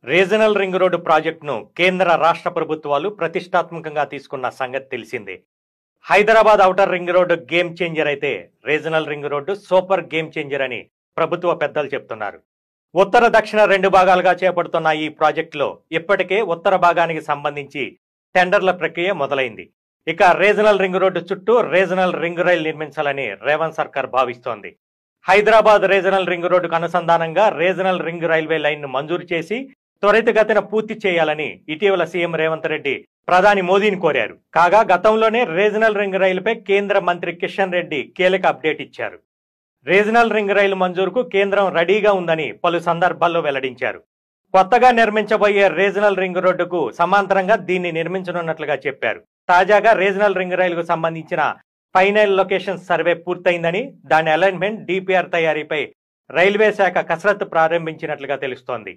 Regional ring road ప్రాజెక్టును కేంద్ర రాష్ట్ర ప్రభుత్వాలు ప్రతిష్టాత్మకంగా తీసుకున్న సంగతి తెలిసిందే. Hyderabad outer ring road game changer అయితే regional ring road super game changer అని ప్రభుత్వ పెద్దలు చెప్తున్నారు. ఉత్తర దక్షిణ రెండు భాగాలుగా చేపడుతున్న ఈ ప్రాజెక్టులో ఇప్పటికే ఉత్తర భాగానికి సంబంధించి టెండర్ల ప్రక్రియ మొదలైంది. ఇక రీజనల్ రింగ్ రోడ్డు చుట్టూ రీజనల్ రింగ్ రైల్ నిర్మించాలని రేవంత్ సర్కార్ భావిస్తోంది. హైదరాబాద్ రీజనల్ రింగ్ రోడ్డుకు అనుసంధానంగా రీజనల్ రింగ్ రైల్వే లైన్ను మంజూరు చేసి త్వరితగతిన పూర్తి చేయాలని ఇటీవల సీఎం రేవంత్ రెడ్డి ప్రధాని మోదీని కోరారు. కాగా గతంలోనే రీజనల్ రింగ్ రైలుపై కేంద్ర మంత్రి కిషన్ రెడ్డి కీలక అప్డేట్ ఇచ్చారు. రీజనల్ రింగ్ రైలు మంజూరుకు కేంద్రం రెడీగా ఉందని పలు సందర్భాల్లో వెల్లడించారు. కొత్తగా నిర్మించబోయే రీజనల్ రింగ్ రోడ్డుకు సమాంతరంగా దీన్ని నిర్మించనున్నట్లుగా చెప్పారు. తాజాగా రీజనల్ రింగ్ రైలుకు సంబంధించిన ఫైనల్ లొకేషన్ సర్వే పూర్తయిందని, దాని అలైన్మెంట్, డిపిఆర్ తయారీపై రైల్వే శాఖ కసరత్తు ప్రారంభించినట్లుగా తెలుస్తోంది.